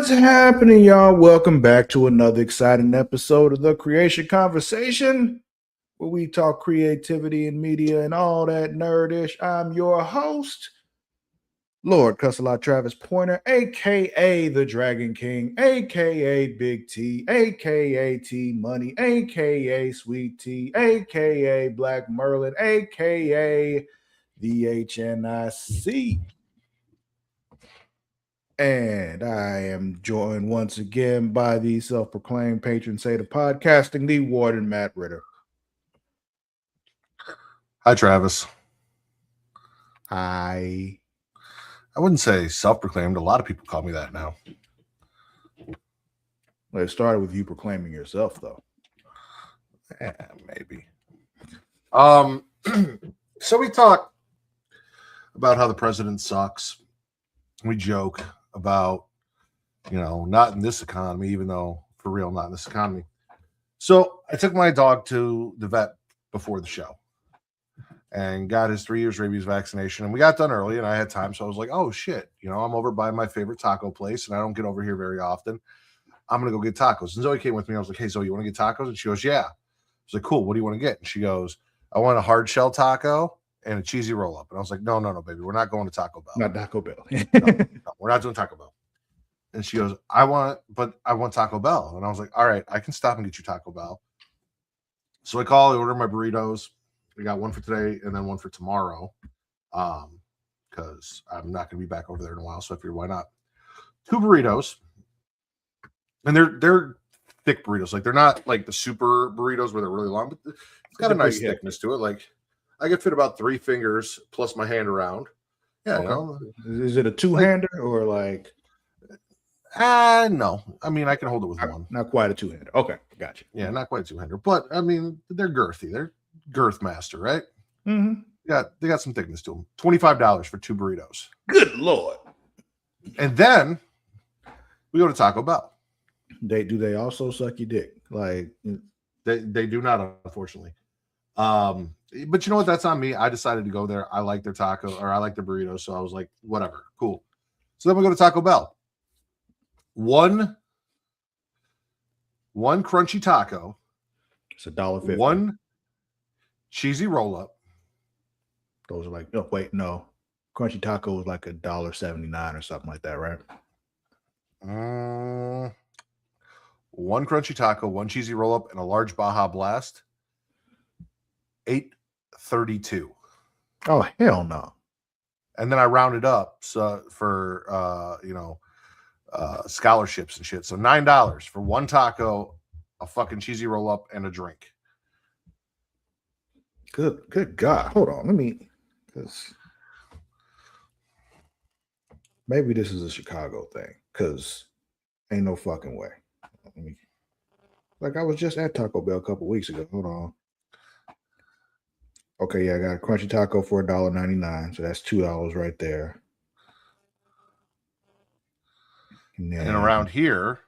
What's happening, y'all? Welcome back to another exciting episode of the Creatia Conversation, where we talk creativity and media and all that nerdish. I'm your host, Lord Cussalot Travis Pointer, aka the Dragon King, aka Big T, aka T Money, aka Sweet T, aka Black Merlin, aka the HNIC. And I am joined once again by the self-proclaimed patron saint of podcasting, the Warden Matt Ritter. Hi, Travis. Hi. I wouldn't say self-proclaimed. A lot of people call me that now. Well, it started with you proclaiming yourself, though. Yeah, maybe. So we talk about how the president sucks. We joke about, not in this economy, even though for real, not in this economy. So I took my dog to the vet before the show and got his 3 years rabies vaccination. And we got done early and I had time. So I was like, oh shit, I'm over by my favorite taco place and I don't get over here very often. I'm going to go get tacos. And Zoe came with me. I was like, hey, Zoe, you want to get tacos? And she goes, yeah. I was like, cool. What do you want to get? And she goes, I want a hard shell taco and a cheesy roll up. And I was like, no, baby. We're not going to Taco Bell. Not Taco Bell. No, we're not doing Taco Bell. And she goes, I want Taco Bell. And I was like, all right, I can stop and get you Taco Bell. So I order my burritos. We got one for today and then one for tomorrow. Because I'm not going to be back over there in a while. So I figured, why not? 2 burritos. And they're thick burritos. Like, they're not like the super burritos where they're really long, but it's got a nice thickness to it. Like, I could fit about 3 fingers plus my hand around. Yeah. Okay. Is it a two-hander or like? No. I mean, I can hold it with one. Not quite a two-hander. Okay, gotcha. Yeah, not quite a two-hander. But, I mean, they're girthy. They're girth master, right? Mm-hmm. They got some thickness to them. $25 for 2 burritos. Good Lord. And then we go to Taco Bell. Do they also suck your dick? Like, they do not, unfortunately. But you know what? That's on me. I decided to go there. I like their taco, or I like their burritos. So I was like, whatever, cool. So then we go to Taco Bell. One crunchy taco. It's $1.50. One cheesy roll up. Those are like, oh wait, no. Crunchy taco was like $1.79 or something like that, right? One crunchy taco, one cheesy roll up, and a large Baja Blast. $8.32. Oh hell no! And then I rounded up for scholarships and shit. So $9 for one taco, a fucking cheesy roll up, and a drink. Good God! Hold on, because maybe this is a Chicago thing. Because ain't no fucking way. I was just at Taco Bell a couple weeks ago. Hold on. Okay, yeah, I got a crunchy taco for $1.99, so that's $2 right there. And around here,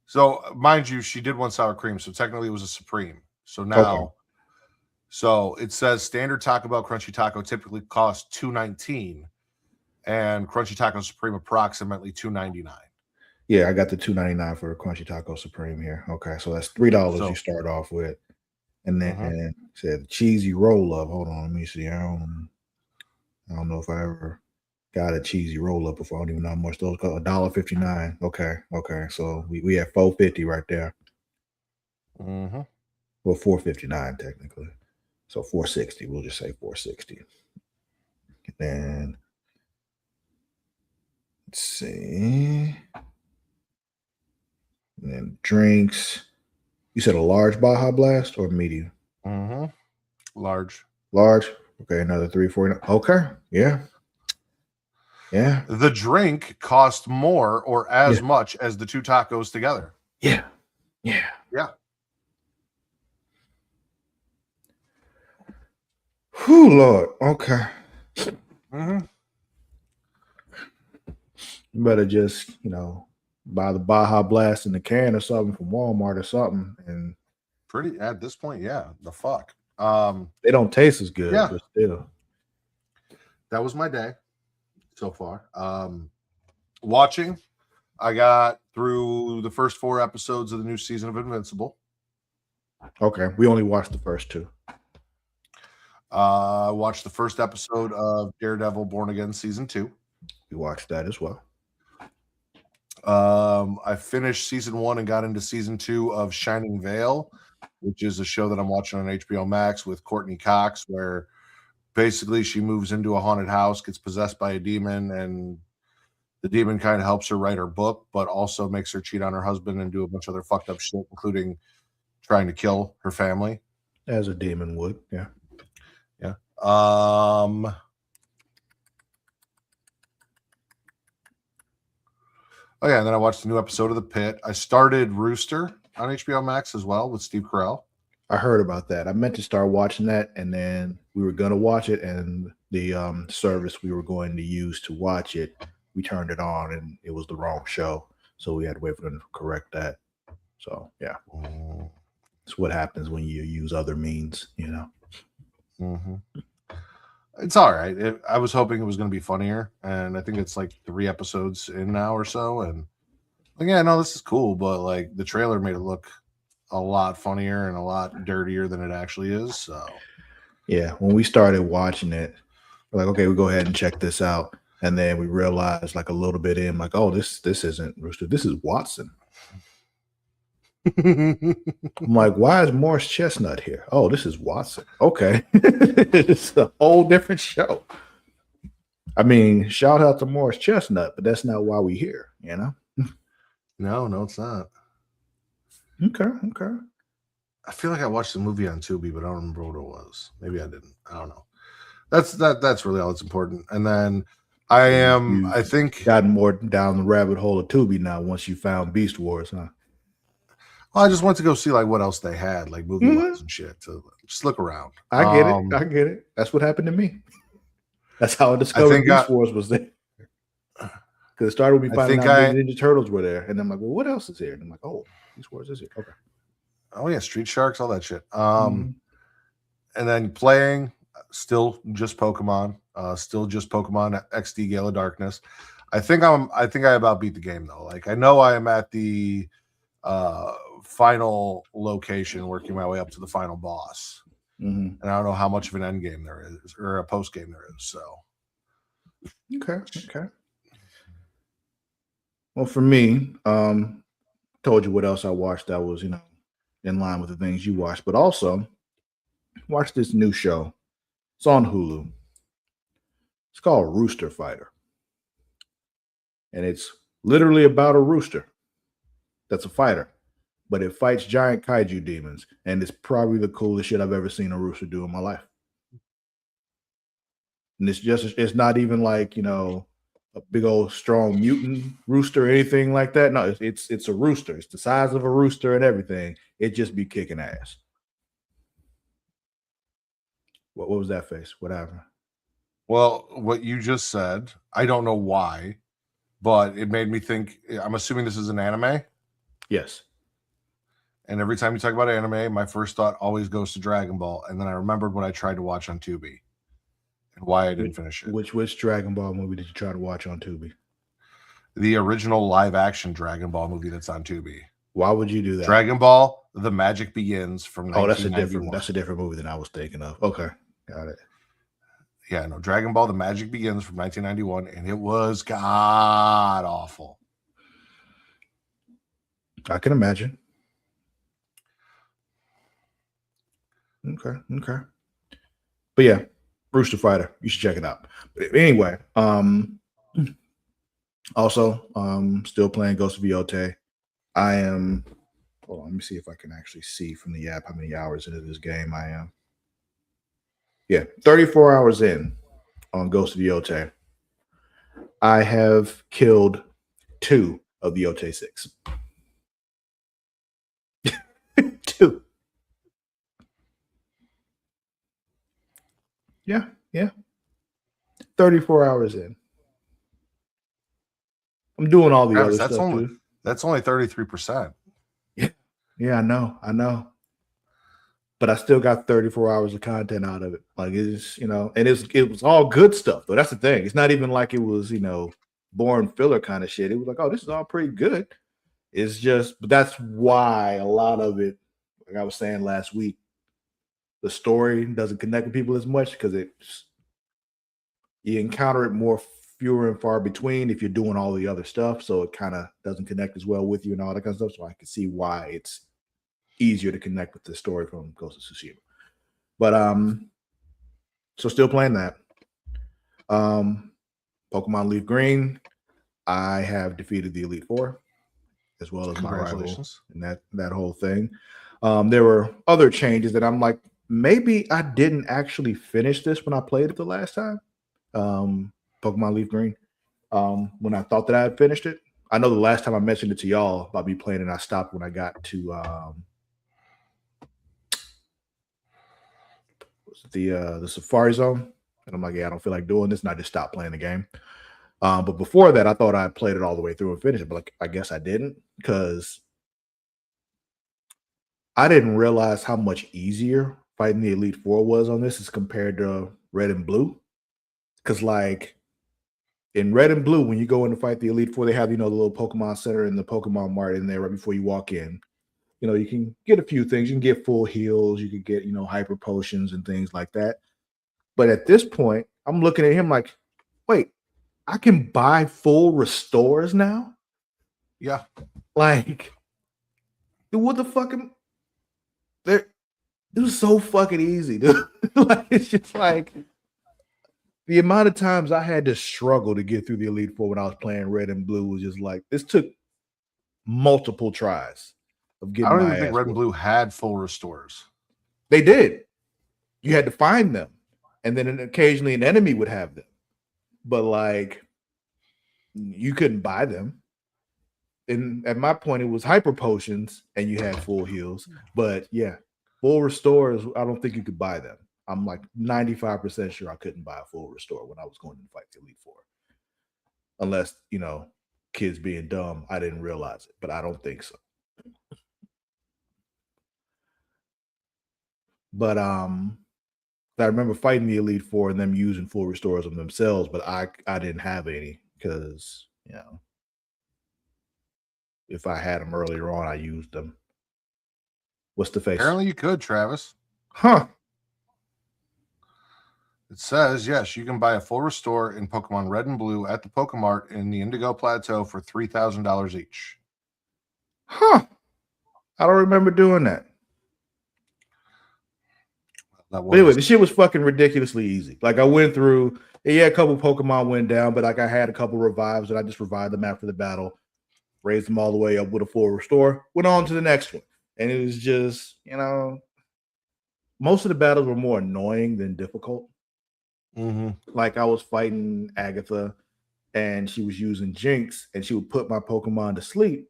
so mind you, she did one sour cream, so technically it was a Supreme. So now, So it says standard Taco Bell crunchy taco typically costs $2.19, and crunchy taco Supreme approximately $2.99. Yeah, I got the $2.99 for a crunchy taco Supreme here. Okay, so that's $3 you start off with. And then and said cheesy roll up. Hold on, let me see. I don't know if I ever got a cheesy roll up before. I don't even know how much those cost. $1.59. Okay. So we have $4.50 right there. Mm-hmm. Well, $4.59 technically. So $4.60. We'll just say $4.60. And then let's see. And then drinks. You said a large Baja Blast or medium? Mm-hmm. Large. Okay, another $3.49. Okay, yeah. The drink cost more or as much as the 2 tacos together. Yeah. Whew, Lord. Okay. Mm-hmm. You better just, buy the Baja Blast in the can or something from Walmart or something. And pretty at this point, yeah. The fuck. They don't taste as good, but still. That was my day so far. Watching I got through the first 4 episodes of the new season of Invincible. Okay, we only watched the first 2. Watched the first episode of Daredevil Born Again season 2. We watched that as well. I finished season 1 and got into season 2 of Shining Vale, which is a show that I'm watching on HBO Max with Courtney Cox, where basically she moves into a haunted house, gets possessed by a demon, and the demon kind of helps her write her book, but also makes her cheat on her husband and do a bunch of other fucked up shit, including trying to kill her family. As a demon would, yeah. Yeah. Oh yeah, and then I watched a new episode of The Pit. I started Rooster on HBO Max as well with Steve Carell. I heard about that. I meant to start watching that, and then we were going to watch it, and the service we were going to use to watch it, we turned it on, and it was the wrong show, so we had to wait for them to correct that. So yeah, it's what happens when you use other means, you know. Mm-hmm. It's all right. I was hoping it was going to be funnier, and I think it's like 3 episodes in now or so, and like, yeah, no, this is cool, but like the trailer made it look a lot funnier and a lot dirtier than it actually is. So yeah, when we started watching it, we're like, okay, we'll go ahead and check this out, and then we realized like a little bit in, like, oh, this isn't Rooster, this is Watson. I'm like, why is Morris Chestnut here? Oh, this is Watson. Okay. It's a whole different show. I mean, shout out to Morris Chestnut, but that's not why we here, you know? No, it's not. Okay. I feel like I watched the movie on Tubi, but I don't remember what it was. Maybe I didn't. I don't know. That's really all that's important. And then I think gotten more down the rabbit hole of Tubi now once you found Beast Wars, huh? Well, I just went to go see like what else they had, like movie wise and shit, to just look around. I get it. That's what happened to me. That's how I discovered Beast Wars was there. Because it started with me finding out the Ninja Turtles were there, and I'm like, well, what else is here? And I'm like, oh, Beast Wars is here. Okay. Oh yeah, Street Sharks, all that shit. And then playing still just Pokemon XD Gale of Darkness. I think I about beat the game though. Like I know I am at the final location, working my way up to the final boss, and I don't know how much of an end game there is or a post game there is. So okay. Well, for me, told you what else I watched that was, you know, in line with the things you watched, but also watched this new show. It's on Hulu. It's called Rooster Fighter, and it's literally about a rooster that's a fighter, but it fights giant kaiju demons, and it's probably the coolest shit I've ever seen a rooster do in my life. And it's not even like, you know, a big old strong mutant rooster or anything like that. No, it's a rooster. It's the size of a rooster and everything. It just be kicking ass. What was that face? What happened? Well, what you just said, I don't know why, but it made me think. I'm assuming this is an anime. Yes. And every time you talk about anime, my first thought always goes to Dragon Ball, and then I remembered what I tried to watch on Tubi and why I didn't finish it. Which Dragon Ball movie did you try to watch on Tubi? The original live action Dragon Ball movie that's on Tubi. Why would you do that? Dragon Ball: The Magic Begins from 1991. That's a different movie than I was thinking of. Okay, got it. Yeah, no, Dragon Ball: The Magic Begins from 1991, and it was god awful. I can imagine. Okay. But yeah, Rooster Fighter, you should check it out. But anyway, also, still playing Ghost of Yote. I am. Hold on, let me see if I can actually see from the app how many hours into this game I am. Yeah, 34 hours in on Ghost of Yote. I have killed 2 of the Yote 6. 2. Yeah. 34 hours in. I'm doing all the other stuff. That's only 33%. Yeah, I know. But I still got 34 hours of content out of it. Like, it's, you know, and it was all good stuff, though. That's the thing. It's not even like it was, you know, boring filler kind of shit. It was like, oh, this is all pretty good. It's just, but that's why a lot of it, like I was saying last week, the story doesn't connect with people as much because it's you encounter it more fewer and far between if you're doing all the other stuff. So it kind of doesn't connect as well with you and all that kind of stuff. So I can see why it's easier to connect with the story from Ghost of Tsushima. But so still playing that. Pokemon Leaf Green, I have defeated the Elite Four as well as my rival Congratulations. and that whole thing. There were other changes that I'm like, maybe I didn't actually finish this when I played it the last time. Pokemon Leaf Green. When I thought that I had finished it. I know the last time I mentioned it to y'all about me playing it, I stopped when I got to the Safari Zone. And I'm like, yeah, I don't feel like doing this. And I just stopped playing the game. But before that, I thought I played it all the way through and finished it. But like, I guess I didn't because I didn't realize how much easier fighting the Elite Four was on this as compared to Red and Blue. Because like in Red and Blue, when you go in to fight the Elite Four, they have, the little Pokemon Center and the Pokemon Mart in there right before you walk in. You can get a few things. You can get full heals. You could get, hyper potions and things like that. But at this point, I'm looking at him like, wait, I can buy full restores now? Yeah. Like, dude, what the fuck? It was so fucking easy, dude. Like, it's just like the amount of times I had to struggle to get through the Elite Four when I was playing Red and Blue was just like, this took multiple tries of I getting don't my even think ass Red and whooped. Blue had full restores. They did. You had to find them. And then occasionally an enemy would have them. But like, you couldn't buy them. And at my point, it was hyper potions and you had full heals. But yeah, full restores, I don't think you could buy them. I'm like 95% sure I couldn't buy a full restore when I was going to fight the Elite Four. Unless, kids being dumb, I didn't realize it, but I don't think so. But I remember fighting the Elite Four and them using full restores on themselves, but I didn't have any because, if I had them earlier on, I used them. What's the face? Apparently you could, Travis. Huh. It says, yes, you can buy a full restore in Pokemon Red and Blue at the Pokemart in the Indigo Plateau for $3,000 each. Huh. I don't remember doing that. But anyway, the shit was fucking ridiculously easy. Like I went through, yeah, a couple Pokemon went down, but like I had a couple revives and I just revived them after the battle, raised them all the way up with a full restore, went on to the next one. And it was just, most of the battles were more annoying than difficult. Like I was fighting Agatha and she was using Jinx and she would put my Pokemon to sleep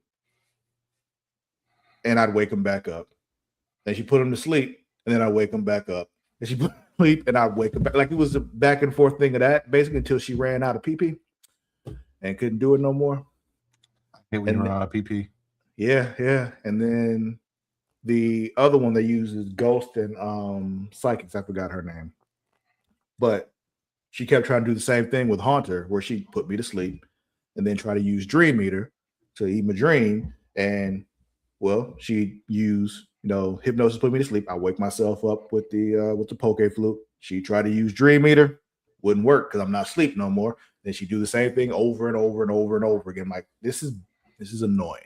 and I'd wake them back up. And she put them to sleep and then I'd wake them back up. And she put them to sleep and I'd wake them back. Like it was a back and forth thing of that basically until she ran out of PP and couldn't do it no more. I hate when you run out of PP. Yeah. And then the other one they use is Ghost and Psychics. I forgot her name. But she kept trying to do the same thing with Haunter, where she put me to sleep and then try to use Dream Eater to eat my dream. And well, she'd use, hypnosis put me to sleep. I wake myself up with the Poke Flute. She tried to use Dream Eater, wouldn't work because I'm not asleep no more. Then she'd do the same thing over and over and over and over again. Like this is annoying.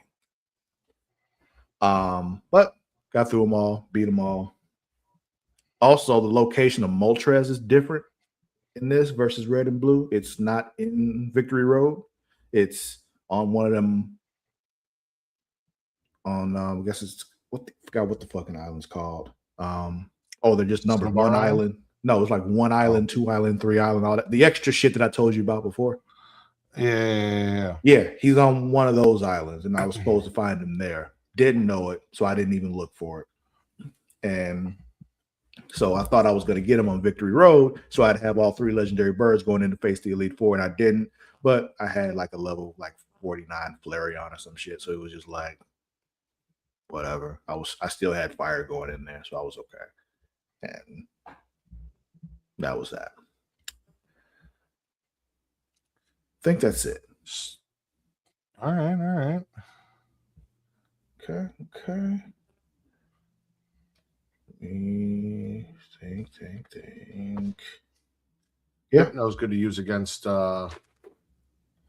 But got through them all, beat them all. Also, the location of Moltres is different in this versus Red and Blue. It's not in Victory Road. It's on one of them. On I guess it's forgot what the fucking island's called. They're just numbered. Cinnabar One Island? island. No, it's like one island, 2 island, 3 island, all that. The extra shit that I told you about before. Yeah. Yeah, he's on one of those islands, and I was supposed to find him there. Didn't know it, so I didn't even look for it. And so I thought I was going to get him on Victory Road, so I'd have all 3 legendary birds going in to face the Elite Four, and I didn't. But I had like a level like 49 Flareon or some shit, so it was just like whatever. I still had fire going in there, so I was okay. And that was that. I think that's it. All right. Okay. Think. Yeah. Hypno's good to use against her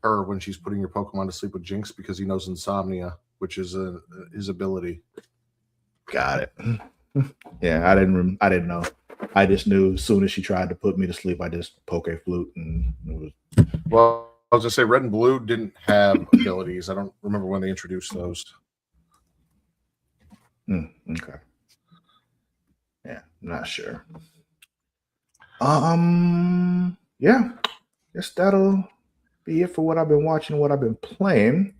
when she's putting your Pokemon to sleep with Jinx because he knows insomnia, which is his ability. Got it. Yeah, I didn't know. I just knew as soon as she tried to put me to sleep, I just poke a flute and it was. Well, I was gonna say Red and Blue didn't have abilities. I don't remember when they introduced those. Okay. Yeah, I'm not sure. Yeah. Guess that'll be it for what I've been watching, what I've been playing.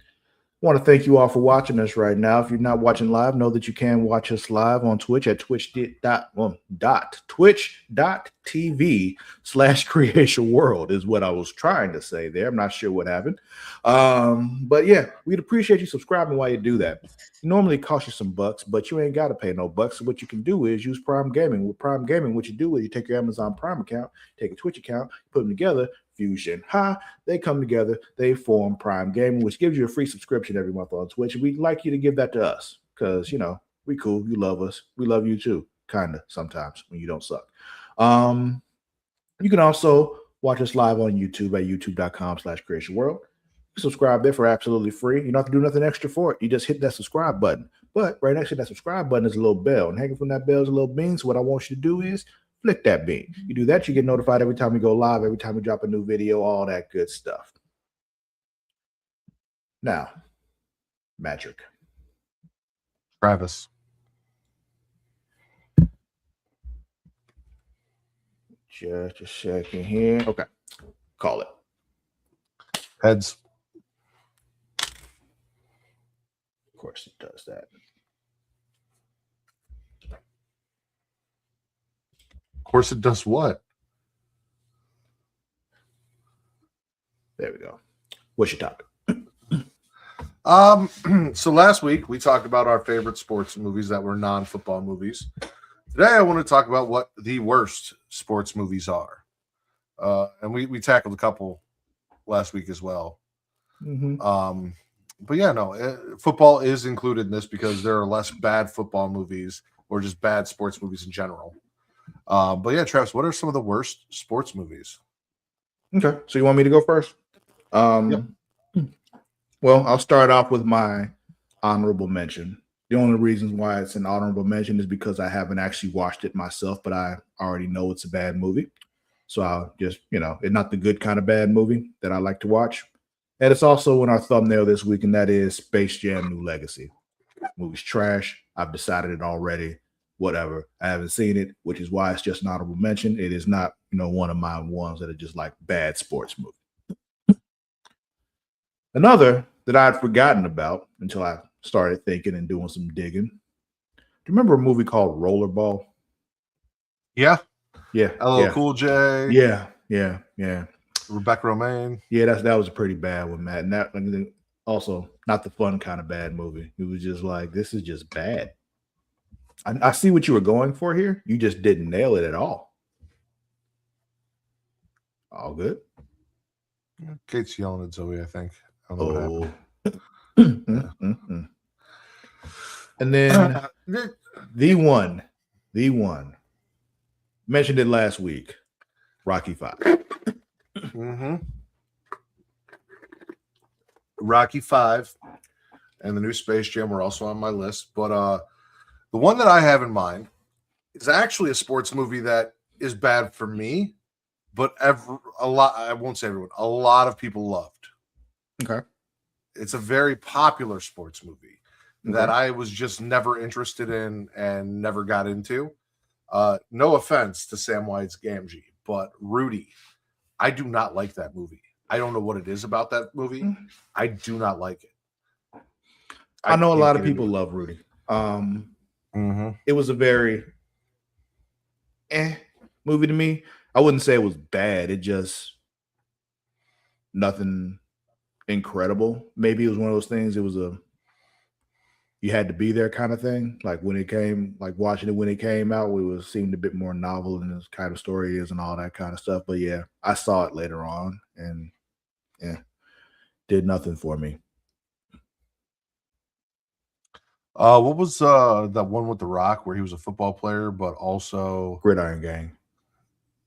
I want to thank you all for watching us right now. If you're not watching live, know that you can watch us live on Twitch at twitch.tv/Creatia World is what I was trying to say there. I'm not sure what happened. But yeah, we'd appreciate you subscribing while you do that. It normally costs you some bucks, but you ain't got to pay no bucks. So what you can do is use Prime Gaming. With Prime Gaming, what you do is you take your Amazon Prime account, take a Twitch account, put them together, Fusion High, they come together, they form Prime Gaming, which gives you a free subscription every month on Twitch. And we'd like you to give that to us because, we cool. You love us. We love you too, kind of sometimes when you don't suck. You can also watch us live on YouTube at youtube.com/Creatia World. Subscribe there for absolutely free. You don't have to do nothing extra for it. You just hit that subscribe button. But right next to that subscribe button is a little bell. And hanging from that bell is a little bean. So what I want you to do is flick that bean. You do that, you get notified every time we go live, every time we drop a new video, all that good stuff. Now, Magic. Travis. Just a second here. Okay. Call it. Heads. Of course it does that. Of course it does what? There we go. What's your topic? So last week we talked about our favorite sports movies that were non-football movies. Today I want to talk about what the worst sports movies are. And we tackled a couple last week as well. Mm-hmm. But yeah, no, football is included in this because there are less bad football movies or just bad sports movies in general. But yeah, Travis, what are some of the worst sports movies? Okay, so you want me to go first? Yep. Well, I'll start off with my honorable mention. The only reasons why it's an honorable mention is because I haven't actually watched it myself, but I already know it's a bad movie. So I'll just, it's not the good kind of bad movie that I like to watch. And it's also in our thumbnail this week, and that is Space Jam: New Legacy. Movie's trash. I've decided it already. Whatever. I haven't seen it, which is why it's just an honorable mention. It is not, one of my ones that are just like bad sports movie. Another that I'd forgotten about until I started thinking and doing some digging. Do you remember a movie called Rollerball? Yeah. Yeah. LL Cool J. Yeah. Rebecca Romaine. Yeah, that was a pretty bad one, Matt. And that also not the fun kind of bad movie. It was just like, this is just bad. I see what you were going for here. You just didn't nail it at all. All good. Kate's yelling at Zoe, I think. I don't know what happened. And then the one mentioned it last week, Rocky V. Rocky V and the new Space Jam were also on my list, but the one that I have in mind is actually a sports movie that is bad for me, but a lot of people loved. Okay. It's a very popular sports movie that I was just never interested in and never got into. No offense to Sam White's Gamgee, but Rudy, I do not like that movie. I don't know what it is about that movie. I do not like it. I know a lot of people love Rudy. It was a very movie to me. I wouldn't say it was bad. It just nothing incredible. Maybe it was one of those things. It was you had to be there kind of thing. Like when it came, like watching it when it came out, it seemed a bit more novel than this kind of story is and all that kind of stuff. But yeah, I saw it later on, and yeah, Did nothing for me. What was that one with The Rock where he was a football player, but also Gridiron Gang.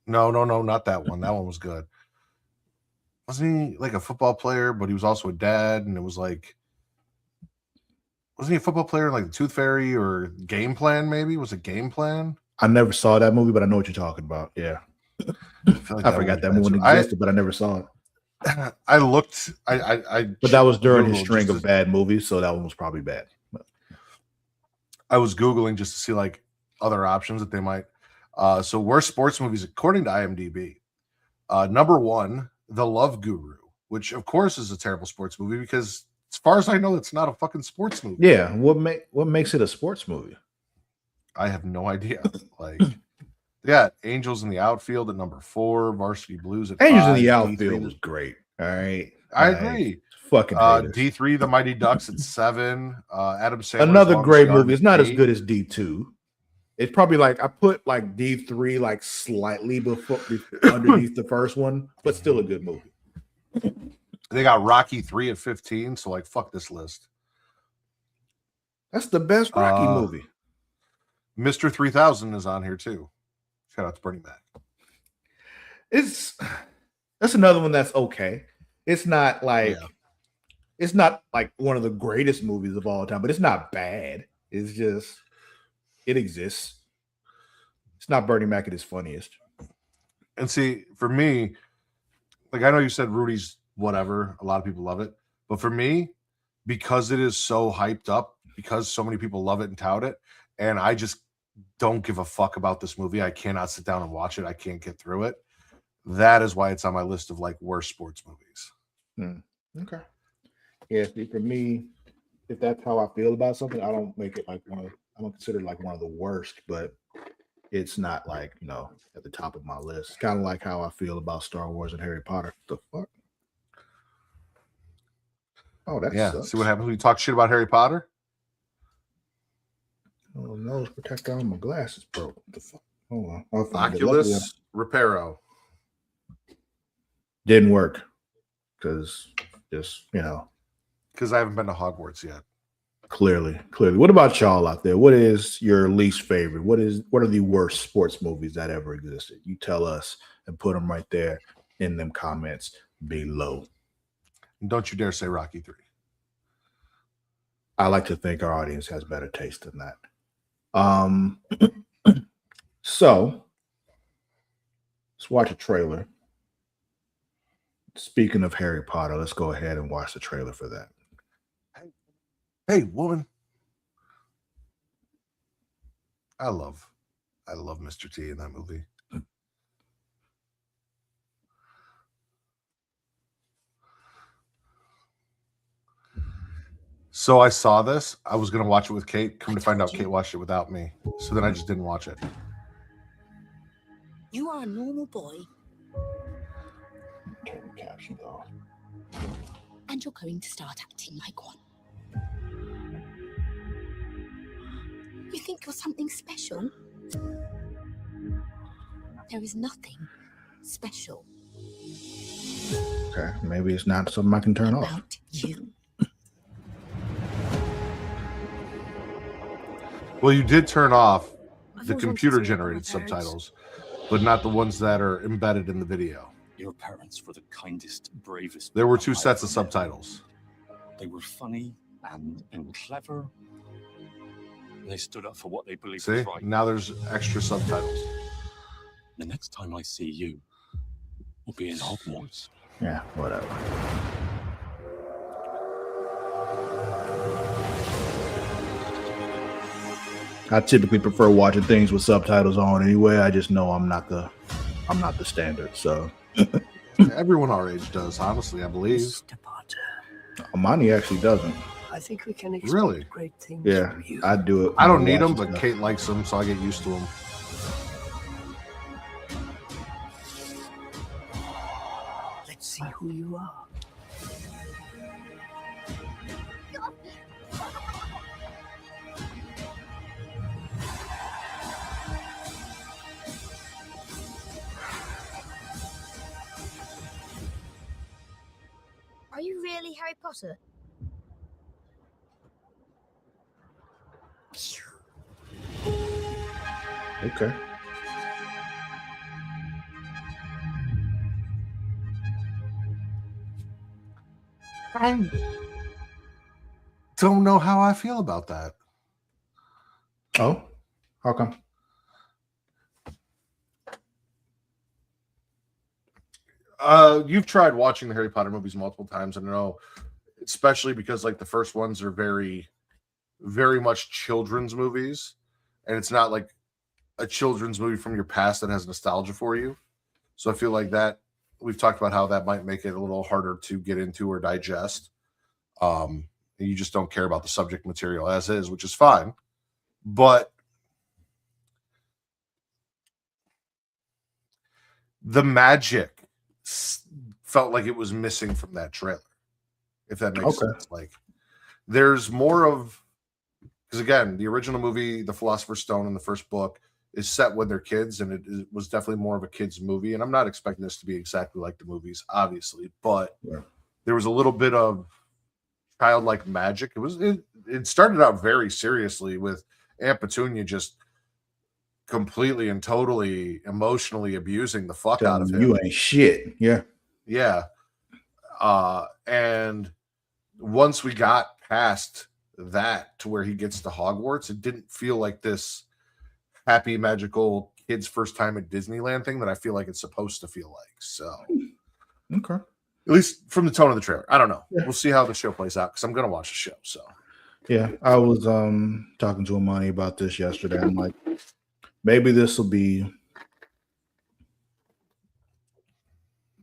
no, not that one. That one was good. Wasn't he like a football player, but he was also a dad, and it was like, wasn't he a football player like the Tooth Fairy or Game Plan? Maybe was it Game Plan? I never saw that movie, but I know what you're talking about. Yeah, I feel like I forgot that movie existed, but I never saw it. I looked. I But that was during his Googled string of bad movies, so that one was probably bad. I was Googling just to see like other options that they might. So worst sports movies according to IMDb. Number 1, The Love Guru, which of course is a terrible sports movie because as far as I know, it's not a fucking sports movie. Yeah, what makes it a sports movie? I have no idea. Like, yeah, Angels in the Outfield at number 4, Varsity Blues at Angels 5, in the Outfield was great. All right, I agree. Fucking haters. D3, The Mighty Ducks at 7. Adam Sandler's Another Longest great Yard movie. It's at not as 8. good as D2. It's probably like I put like D3 like slightly before underneath the first one, but still a good movie. They got Rocky 3 at 15, so like fuck this list. That's the best Rocky movie. Mr. 3000 is on here too. Shout out to Bernie Mac. That's another one that's okay. It's not like it's not like one of the greatest movies of all time, but it's not bad. It's just it exists. It's not Bernie Mac at his funniest. And see, for me, like I know you said Rudy's whatever, a lot of people love it, but for me, because it is so hyped up, because so many people love it and tout it, and I just don't give a fuck about this movie. I cannot sit down and watch it. I can't get through it. That is why it's on my list of like worst sports movies. Okay. Yeah, see, for me, if that's how I feel about something, I don't make it like I don't consider it like one of the worst, but it's not like, at the top of my list. It's kind of like how I feel about Star Wars and Harry Potter. The fuck? Oh, that sucks. See what happens when you talk shit about Harry Potter? Oh, nose protector on my glasses broke. What the fuck? Hold on. I'll find Oculus Reparo. Didn't work because because I haven't been to Hogwarts yet. Clearly. What about y'all out there? What is your least favorite? What are the worst sports movies that ever existed? You tell us and put them right there in them comments below. And don't you dare say Rocky 3. I like to think our audience has better taste than that. So let's watch a trailer. Speaking of Harry Potter, let's go ahead and watch the trailer for that. Hey, woman. I love Mr. T in that movie. So I saw this. I was going to watch it with Kate. Come to find out, Kate watched it without me. So then I just didn't watch it. You are a normal boy. Turn the captions off. And you're going to start acting like one. You think you're something special? There is nothing special. Okay, maybe it's not something I can turn off. About you. Well, you did turn off the computer-generated subtitles, but not the ones that are embedded in the video. Your parents were the kindest, bravest. There were 2 sets of subtitles. They were funny and clever. They stood up for what they believed was right. Now there's extra subtitles. The next time I see you, we'll be in Hogwarts. Yeah, whatever. I typically prefer watching things with subtitles on anyway. I just know I'm not the standard. So everyone our age does, honestly, I believe. Mr. Potter. Amani actually doesn't. I think we can expect great things from you. I do it. I don't need them, but Kate likes them, so I get used to them. Let's see who you are. Are you really really Harry Potter? Okay. I don't know how I feel about that. Oh, how come? You've tried watching the Harry Potter movies multiple times, and I know, especially because like the first ones are very, very much children's movies, and it's not like a children's movie from your past that has nostalgia for you. So I feel like that we've talked about how that might make it a little harder to get into or digest. You just don't care about the subject material as is, which is fine. But the magic felt like it was missing from that trailer, if that makes sense. Like there's more of, because again, the original movie, The Philosopher's Stone in the first book, is set when they're kids, and it was definitely more of a kids movie. And I'm not expecting this to be exactly like the movies, obviously, but there was a little bit of childlike magic. It started out very seriously with Aunt Petunia just completely and totally emotionally abusing the fuck out of him. You ain't shit. Yeah. Yeah. And once we got past that to where he gets to Hogwarts, it didn't feel like this happy, magical kids' first time at Disneyland thing that I feel like it's supposed to feel like. So, okay. At least from the tone of the trailer. I don't know. Yeah. We'll see how the show plays out because I'm going to watch the show. So, yeah, I was talking to Amani about this yesterday. I'm like, maybe this will be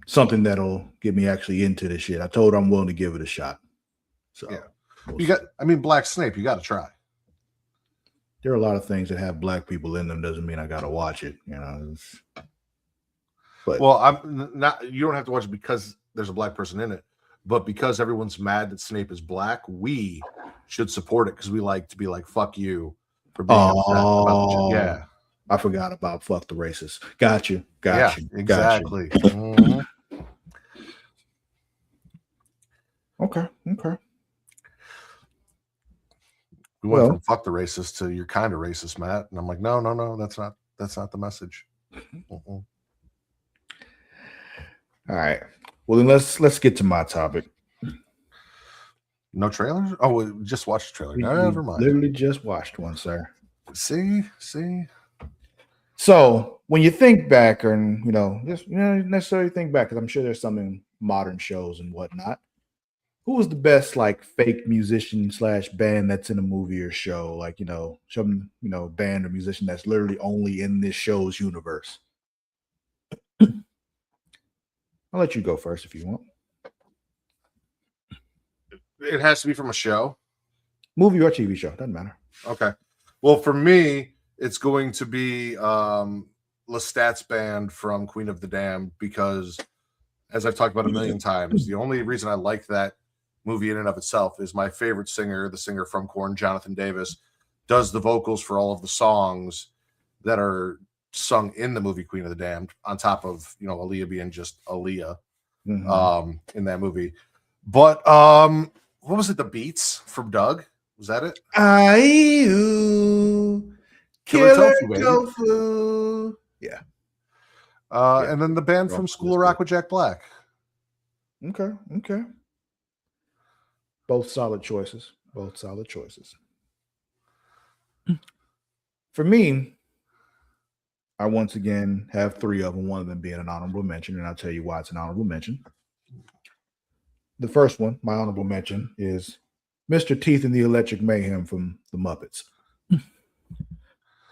something that'll get me actually into this shit. I told her I'm willing to give it a shot. So, yeah. Black Snape, you got to try. There are a lot of things that have black people in them. Doesn't mean I got to watch it, But well, I'm not. You don't have to watch it because there's a black person in it, but because everyone's mad that Snape is black, we should support it because we like to be like, "Fuck you" for being upset about the. Yeah, I forgot about fuck the racist. Got you. Exactly. Mm-hmm. Okay. We went from fuck the racist to you're kind of racist, Matt. And I'm like, no, that's not the message. All right. Well, then let's get to my topic. No trailers? Oh, we just watched the trailer. Never mind. Literally just watched one, sir. See. So when you think back, and just necessarily think back, because I'm sure there's some in modern shows and whatnot. Who was the best like fake musician / band that's in a movie or show? Like, some band or musician that's literally only in this show's universe. I'll let you go first if you want. It has to be from a show. Movie or TV show, doesn't matter. Okay. Well, for me, it's going to be Lestat's band from Queen of the Damned because, as I've talked about a million times, the only reason I like that movie in and of itself is my favorite singer, the singer from Korn, Jonathan Davis, does the vocals for all of the songs that are sung in the movie Queen of the Damned, on top of Aaliyah being just Aaliyah in that movie. But what was it? The Beats from Doug? Was that it? Killer Tofu. Yeah. And then the band from School of Rock with Jack Black. Okay. Both solid choices. For me, I once again have three of them, one of them being an honorable mention, and I'll tell you why it's an honorable mention. The first one, my honorable mention, is Mr. Teeth and the Electric Mayhem from the Muppets.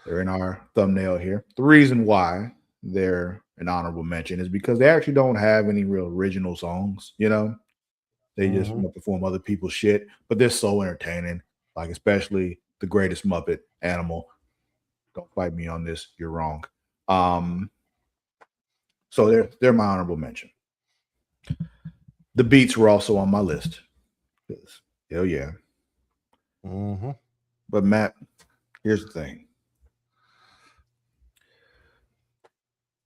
They're in our thumbnail here. The reason why they're an honorable mention is because they actually don't have any real original songs, They just perform other people's shit, but they're so entertaining. Like, especially the greatest Muppet, Animal. Don't fight me on this. You're wrong. So they're my honorable mention. The Beats were also on my list. Hell yeah. But Matt, here's the thing.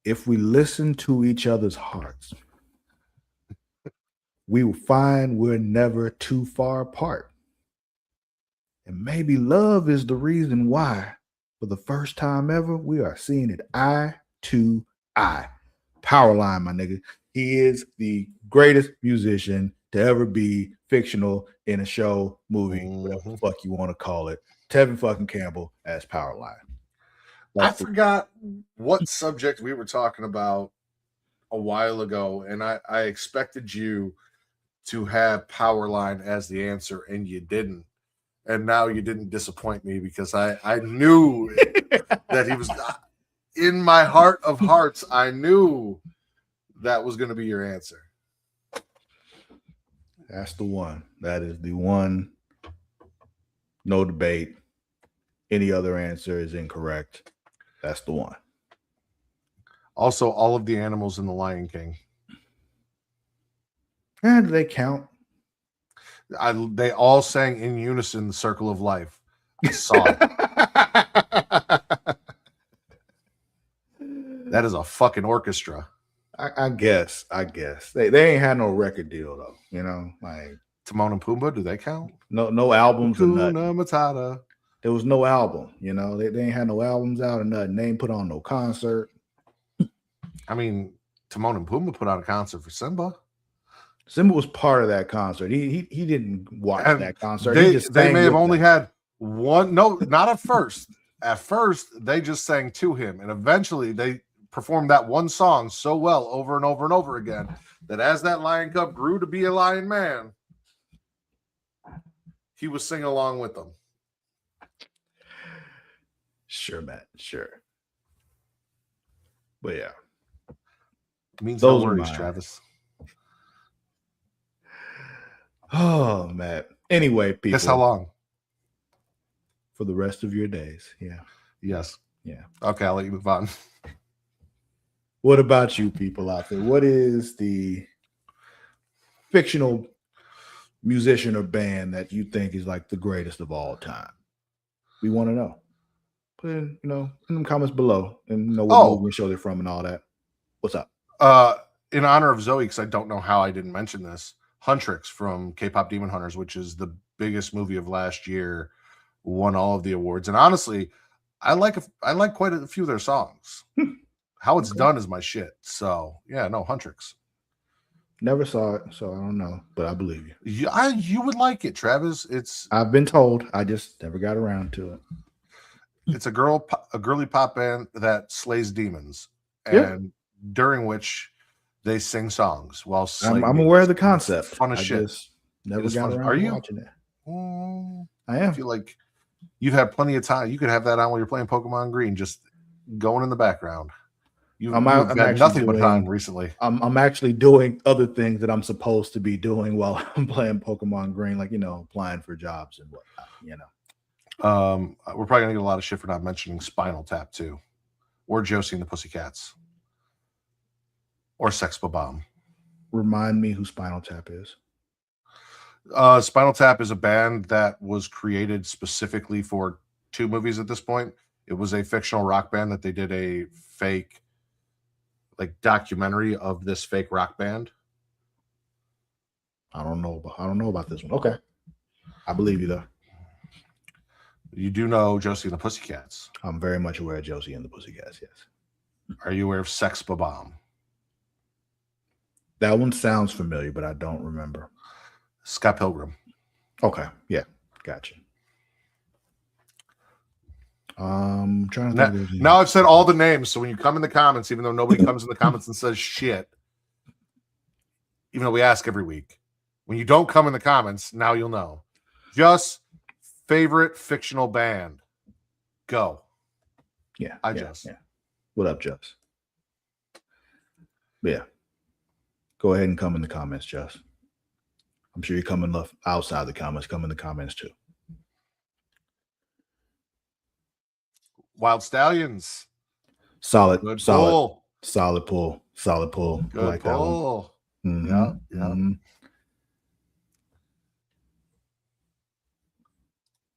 If we listen to each other's hearts, we will find we're never too far apart. And maybe love is the reason why, for the first time ever, we are seeing it eye to eye. Powerline, my nigga. He is the greatest musician to ever be fictional in a show, movie, whatever the fuck you want to call it. Tevin fucking Campbell as Powerline. I forgot what subject we were talking about a while ago, and I expected you to have Powerline as the answer, and you didn't. And now you didn't disappoint me because I knew that he was in my heart of hearts. I knew that was going to be your answer. That's the one. That is the one. No debate. Any other answer is incorrect. That's the one. Also, all of the animals in The Lion King. And do they count? They all sang in unison The Circle of Life. I saw it. That is a fucking orchestra. I guess. They ain't had no record deal though. You know, like Timon and Pumbaa, do they count? No albums or Hakuna nothing. Matata. There was no album, you know. They ain't had no albums out or nothing. They ain't put on no concert. I mean, Timon and Pumbaa put on a concert for Simba. Simba was part of that concert. He didn't watch that concert. They may have only had one. No, not at first. At first, they just sang to him, and eventually they performed that one song so well over and over and over again that as that lion cub grew to be a lion man, he was singing along with them. Sure, Matt. Sure. But yeah. Means no worries, Travis. Oh, Matt. Anyway, people. Guess how long? For the rest of your days. Yeah. Yes. Yeah. Okay, I'll let you move on. What about you people out there? What is the fictional musician or band that you think is like the greatest of all time? We want to know. Put in, in the comments below and what movie show they're from and all that. What's up? In honor of Zoe, because I don't know how I didn't mention this, Huntrix from K-Pop Demon Hunters, which is the biggest movie of last year, won all of the awards. And honestly, I like quite a few of their songs. How it's done is my shit. So yeah, no, Huntrix. Never saw it, so I don't know, but I believe you. You would like it, Travis. I've been told. I just never got around to it. It's a girly pop band that slays demons, and during which they sing songs while slaying. I'm aware of the concept. Fun as shit. Just never got around to watching it. I am. I feel like you've had plenty of time. You could have that on while you're playing Pokemon Green, just going in the background. You've had nothing but time recently. I'm actually doing other things that I'm supposed to be doing while I'm playing Pokemon Green, like applying for jobs and whatnot. We're probably gonna get a lot of shit for not mentioning Spinal Tap too, or Josie and the Pussycats, or Sex Bomb. Remind me who Spinal Tap is. Spinal Tap is a band that was created specifically for 2 movies at this point. It was a fictional rock band that they did a fake documentary of this fake rock band. I don't know about this one. Okay. I believe you though. You do know Josie and the Pussycats. I'm very much aware of Josie and the Pussycats, yes. Are you aware of Sex Bomb? That one sounds familiar, but I don't remember. Scott Pilgrim. Okay. Yeah. Gotcha. Trying to think now I've said all the names, so when you come in the comments, even though nobody comes in the comments and says shit, even though we ask every week, when you don't come in the comments, now you'll know. Just favorite fictional band. Go. Yeah. Just. Yeah. What up, Just? Yeah. Go ahead and come in the comments, Just. I'm sure you're coming outside the comments. Come in the comments too. Wild Stallions. Solid. Good solid. Pull. Solid pull. Solid pull. Good like pull. That one. Yeah. Mm-hmm.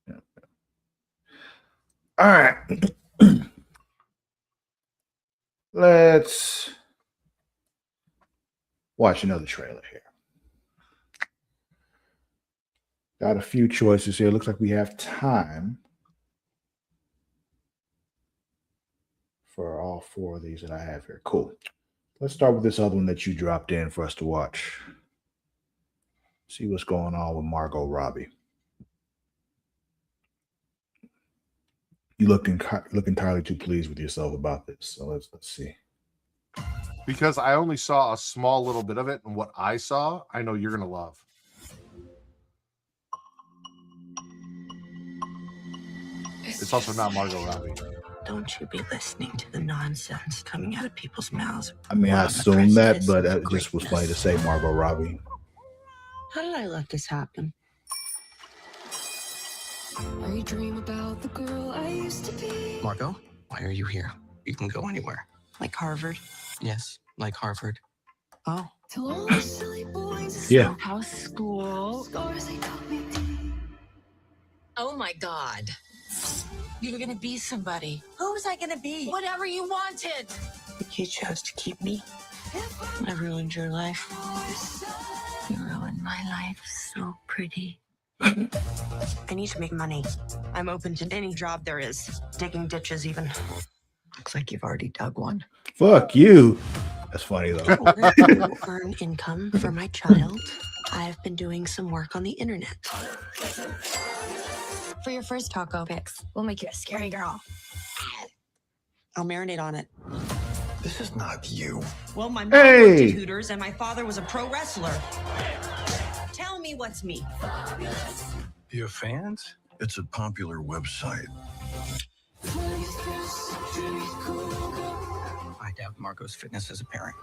Yeah. All right. Let's watch another trailer here. Got a few choices here. Looks like we have time for all four of these that I have here. Cool. Let's start with this other one that you dropped in for us to watch. See what's going on with Margot Robbie. You look entirely too pleased with yourself about this. So let's see. Because I only saw a small little bit of it, and what I saw, I know you're gonna love. It's also not Margot Robbie. Don't you be listening to the nonsense coming out of people's mouths. I mean, I assumed that, but it just was funny to say Margot Robbie. How did I let this happen? I dream about the girl I used to be. Margot, why are you here? You can go anywhere. Like Harvard? Yes, like Harvard. Oh. Till all the silly boys. Yeah. How's school? Scars they taught me. Oh my God. You were gonna be somebody. Who was I gonna be? Whatever you wanted. You chose to keep me. I ruined your life. You ruined my life so pretty. I need to make money. I'm open to any job there is. Digging ditches even. Looks like you've already dug one. Fuck you. That's funny though. In order to earn income for my child, I've been doing some work on the internet. For your first taco pics, we'll make you a scary girl. I'll marinate on it. This is not you. Well, my mom Hey. worked at Hooters and my father was a pro wrestler. Tell me what's me. Your fans? It's a popular website. I doubt Margot's fitness as a parent.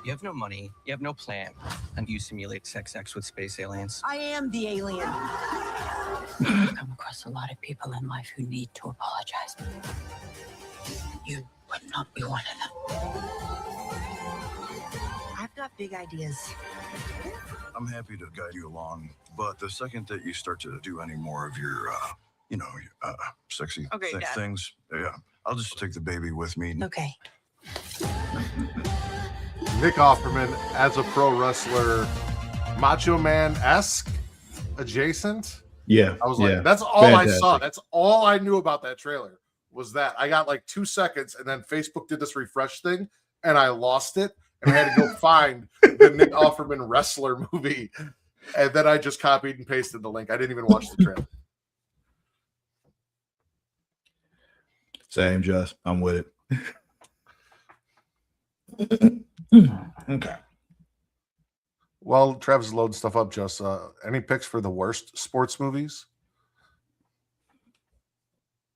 You have no money, you have no plan, and you simulate sex acts with space aliens. I am the alien. I've come across a lot of people in life who need to apologize. You would not be one of them. I've got big ideas. I'm happy to guide you along, but the second that you start to do any more of your, sexy Okay, Dad. things, yeah, I'll just take the baby with me. Okay. Nick Offerman as a pro wrestler, Macho Man-esque, adjacent. Yeah. I was like, yeah. that's all I saw. Fantastic. That's all I knew about that trailer was that. I got like 2 seconds, and then Facebook did this refresh thing, and I lost it, and I had to go find the Nick Offerman wrestler movie, and then I just copied and pasted the link. I didn't even watch the trailer. Same, Just. I'm with it. Okay. Well, Travis is loading stuff up. Just any picks for the worst sports movies?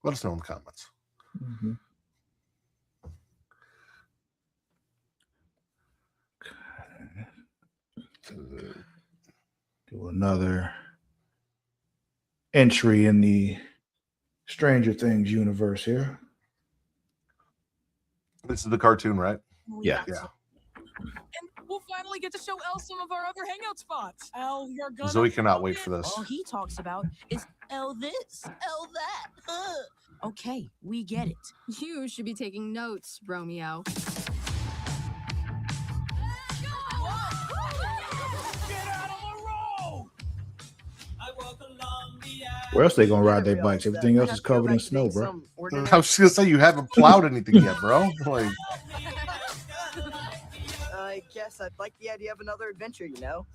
Let us know in the comments. Mm-hmm. Do another entry in the Stranger Things universe here. This is the cartoon, right? Yeah. Yeah. And we'll finally get to show Elle some of our other hangout spots. Elle, you're gonna. Zoe cannot wait for this. All he talks about is Elle this, Elle that. Ugh. Okay, we get it. You should be taking notes, Romeo. Get out of the road! Where else they gonna ride their bikes? Everything else is covered in snow, bro. I was just gonna say you haven't plowed anything yet, bro. Like, I guess I'd like the idea of another adventure, you know?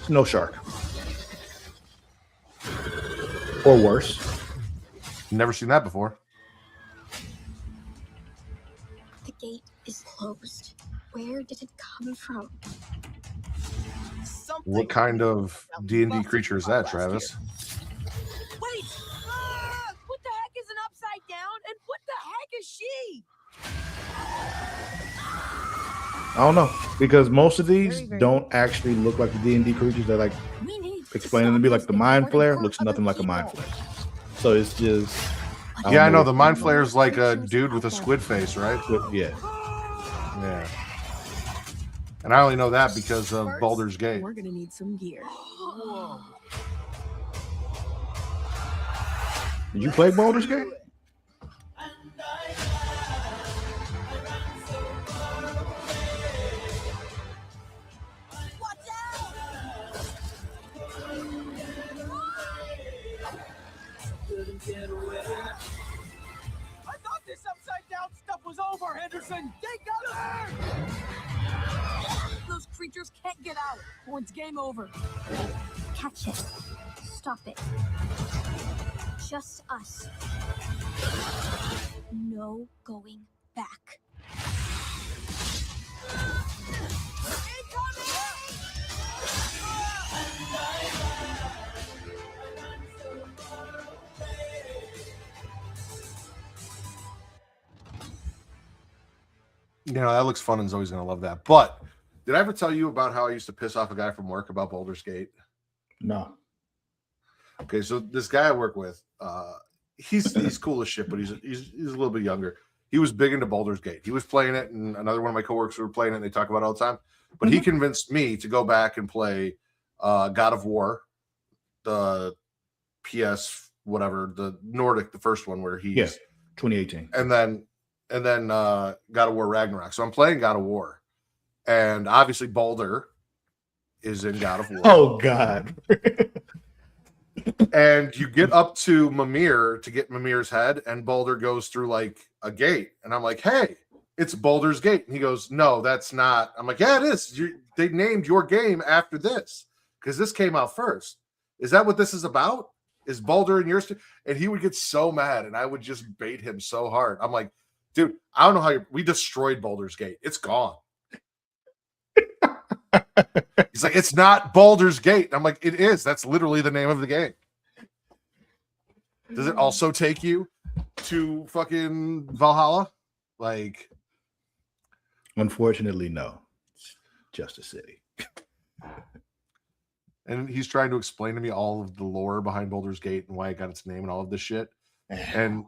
No shark. Or worse. never seen that before. The gate is closed. Where did it come from? What kind of D&D creature is that, Travis? Wait! What the heck is an upside down? And what the heck is she? I don't know, because most of these don't actually look like the D&D creatures. They're like explaining to me like the mind flare looks nothing like a mind flare. So it's just Yeah, I know the mind flare is like a dude with a squid face, right? Yeah. Yeah. And I only know that because of Baldur's Gate. We're gonna need some gear. Whoa. Did you play Baldur's Gate? Watch out! I thought this upside down stuff was over, Henderson. They got her! Those creatures can't get out, or it's game over. Catch it. Stop it. Just us. No going back. You know, that looks fun and Zoe's going to love that. But did I ever tell you about how I used to piss off a guy from work about Baldur's Gate? No. Okay, so this guy I work with, he's cool as shit, but he's a little bit younger. He was big into Baldur's Gate. He was playing it, and another one of my coworkers were playing it, and they talk about it all the time. But he convinced me to go back and play God of War, the PS whatever, the Nordic, the first one where he's 2018, and then God of War Ragnarok. So I'm playing God of War, and obviously Baldur is in God of War. Oh God. And you get up to Mimir to get Mimir's head, and Baldur goes through like a gate, and I'm like, hey, it's Baldur's Gate. And he goes, no, that's not. I'm like, yeah, it is. They named your game after this because this came out first. Is that what this is about? Is Baldur in yours? And he would get so mad, and I would just bait him so hard. I'm like, dude, I don't know how we destroyed Baldur's Gate. It's gone. He's like, it's not Baldur's Gate. I'm like, it is. That's literally the name of the game. Does it also take you to fucking Valhalla? Like, unfortunately, no. It's just a city. And he's trying to explain to me all of the lore behind Baldur's Gate and why it got its name and all of this shit. And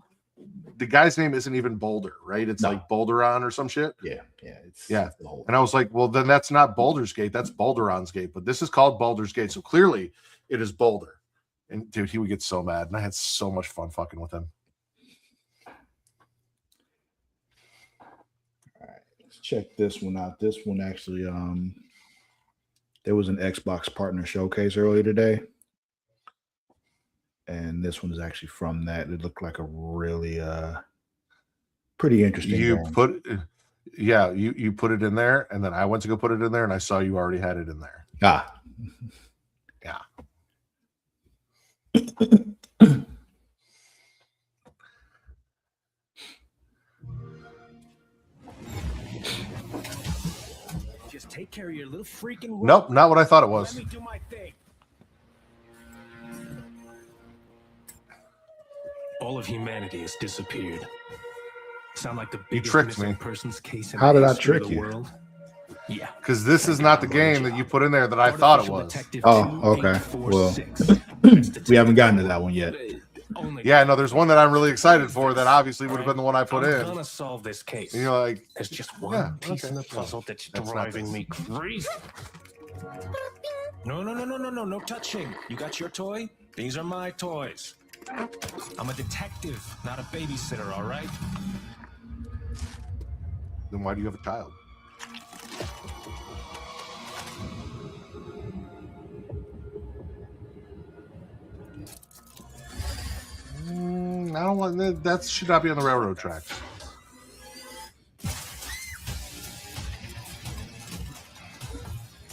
the guy's name isn't even Boulder, right? It's like Balduron or some shit. Yeah. It's the whole and I was like, well, then that's not Baldur's Gate, that's Balduron's Gate. But this is called Baldur's Gate, so clearly it is Boulder. And dude, he would get so mad, and I had so much fun fucking with him. All right, let's check this one out. This one actually, there was an Xbox partner showcase earlier today. And this one is actually from that. It looked like a really pretty interesting You game. you put it in there, and then I went to go put it in there, and I saw you already had it in there. Yeah. Just take care of your little freaking role. Nope, not what I thought it was. Let me do my thing. All of humanity has disappeared. Sound like the biggest tricked me. missing persons case in How the did I history of trick the you? world. Yeah. Because this is not the game that you put in there that I thought it was. Oh, okay. Well, we haven't gotten to that one yet. Yeah, no, there's one that I'm really excited for that obviously would have been the one I put I'm in. gonna solve this case. And you're like, there's just one piece in the puzzle that's That's not driving this. me crazy. No touching. You got your toy? These are my toys. I'm a detective, not a babysitter, all right? Then why do you have a child? I don't want that should not be on the railroad tracks.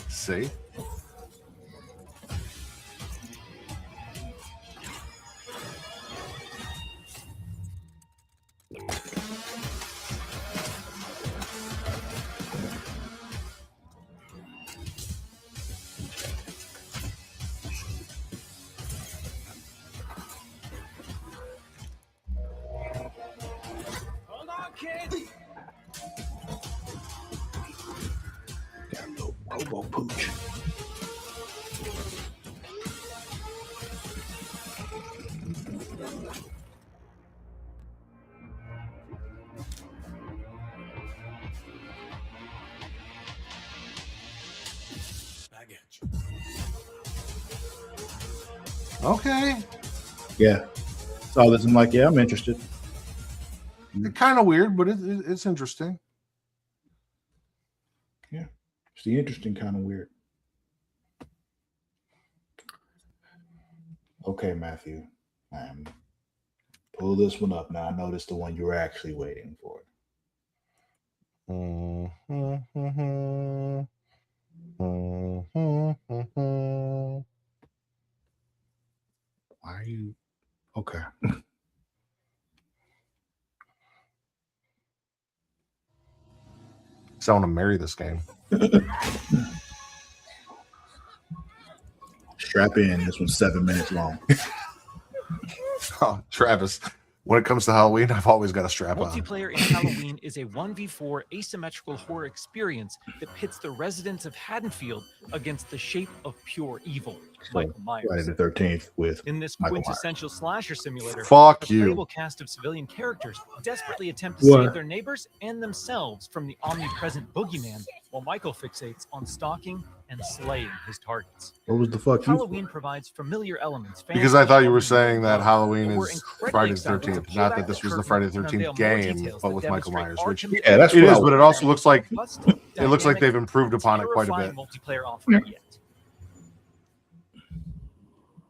See? Hold on, kid. Got a little robo pooch. I get you. Okay. Yeah. Saw this. I'm like, yeah, I'm interested. Kind of weird, but it's interesting. Yeah, it's the interesting kind of weird. Okay, Matthew, pull this one up. Now I know this is the one you were actually waiting for. Why are you okay? So I want to marry this game. Strap in. This one's 7 minutes long. Oh, Travis, when it comes to Halloween, I've always got a strap on. Multiplayer in Halloween is a 1v4 asymmetrical horror experience that pits the residents of Haddonfield against the shape of pure evil, Michael Myers. Friday the 13th with In this Michael quintessential slasher simulator, Fuck a you. playable cast of civilian characters desperately attempt to What? save their neighbors and themselves from the omnipresent boogeyman, while Michael fixates on stalking and slaying his targets. What was the fuck? Halloween provides familiar elements. Because I thought you were saying that Halloween We're is incredibly Friday the excited to 13th, peel not back that this the was the curtain Friday the and 13th unveil more game, details but that with Michael demonstrate Myers, which Yeah, that's it what is, I but it also looks like robust, it looks like dynamic, they've improved upon it quite a terrifying bit. multiplayer offering yet.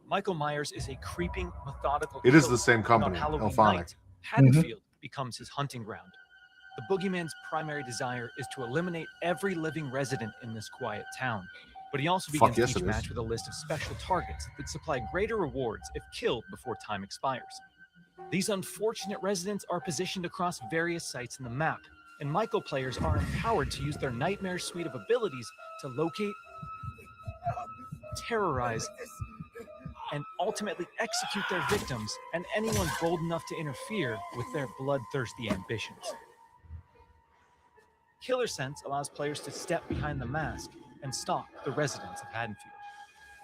Michael Myers is a creeping, methodical. It is killer, the same and on company, Halloween Elphonic. night, Haddonfield becomes his hunting ground. The boogeyman's primary desire is to eliminate every living resident in this quiet town. But he also Fuck begins yes, each it is. match with a list of special targets that supply greater rewards if killed before time expires. These unfortunate residents are positioned across various sites in the map, and Michael players are empowered to use their nightmare suite of abilities to locate, terrorize, and ultimately execute their victims and anyone bold enough to interfere with their bloodthirsty ambitions. Killer Sense allows players to step behind the mask and stalk the residents of Haddonfield.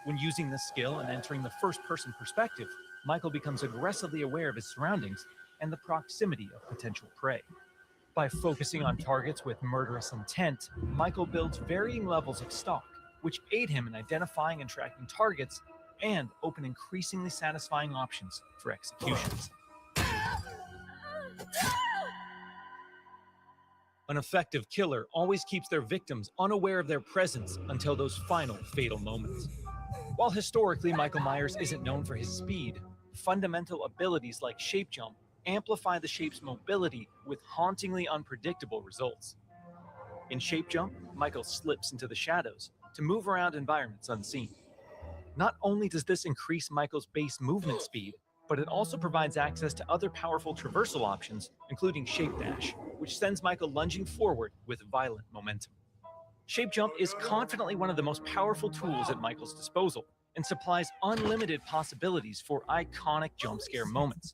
When using this skill and entering the first-person perspective, Michael becomes aggressively aware of his surroundings and the proximity of potential prey. By focusing on targets with murderous intent, Michael builds varying levels of stalk, which aid him in identifying and tracking targets and open increasingly satisfying options for executions. An effective killer always keeps their victims unaware of their presence until those final fatal moments. While historically Michael Myers isn't known for his speed, fundamental abilities like shape jump amplify the shape's mobility with hauntingly unpredictable results. In shape jump, Michael slips into the shadows to move around environments unseen. Not only does this increase Michael's base movement speed, but it also provides access to other powerful traversal options, including Shape Dash, which sends Michael lunging forward with violent momentum. Shape Jump is confidently one of the most powerful tools at Michael's disposal and supplies unlimited possibilities for iconic jump scare moments.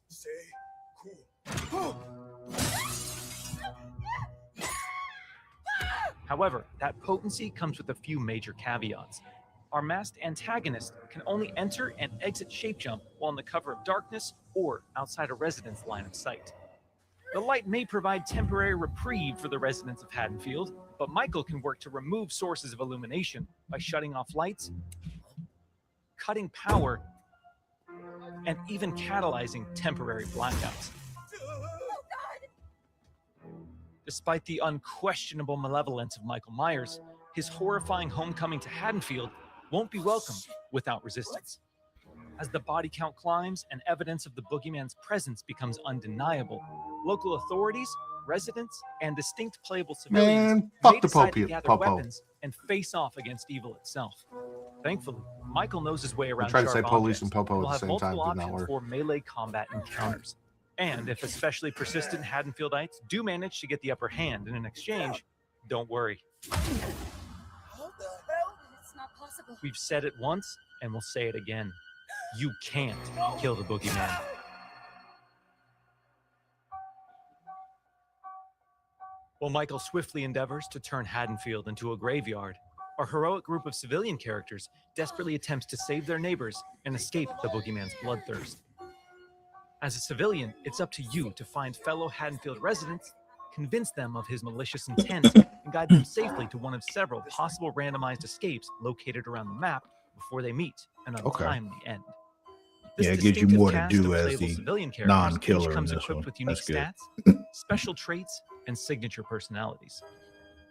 However, that potency comes with a few major caveats. Our masked antagonist can only enter and exit Shape Jump while in the cover of darkness or outside a resident's line of sight. The light may provide temporary reprieve for the residents of Haddonfield, but Michael can work to remove sources of illumination by shutting off lights, cutting power, and even catalyzing temporary blackouts. Despite the unquestionable malevolence of Michael Myers, his horrifying homecoming to Haddonfield won't be welcomed without resistance. As the body count climbs and evidence of the boogeyman's presence becomes undeniable, local authorities, residents, and distinct playable civilians fuck may the decide to Pope, gather Popo. weapons and face off against evil itself. Thankfully, Michael knows his way around tried to sharp say police objects and Popo at will the have same multiple time, did not options work. for melee combat encounters. And if especially persistent Haddonfieldites do manage to get the upper hand in an exchange, don't worry. How the hell? It's not possible. We've said it once, and we'll say it again. You can't kill the boogeyman. While Michael swiftly endeavors to turn Haddonfield into a graveyard, our heroic group of civilian characters desperately attempts to save their neighbors and escape the boogeyman's bloodthirst. As a civilian, it's up to you to find fellow Haddonfield residents, convince them of his malicious intent, and guide them safely to one of several possible randomized escapes located around the map before they meet an untimely end. Yeah, it gives you distinctive more to cast do of as playable the civilian characters non-killer each in comes this equipped one. with unique That's stats, special traits, and signature personalities.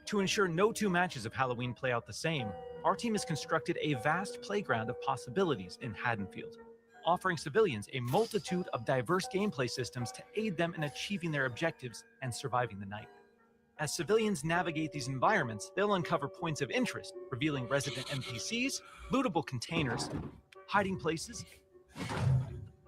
To ensure no two matches of Halloween play out the same, our team has constructed a vast playground of possibilities in Haddonfield, offering civilians a multitude of diverse gameplay systems to aid them in achieving their objectives and surviving the night. As civilians navigate these environments, they'll uncover points of interest, revealing resident NPCs, lootable containers, hiding places,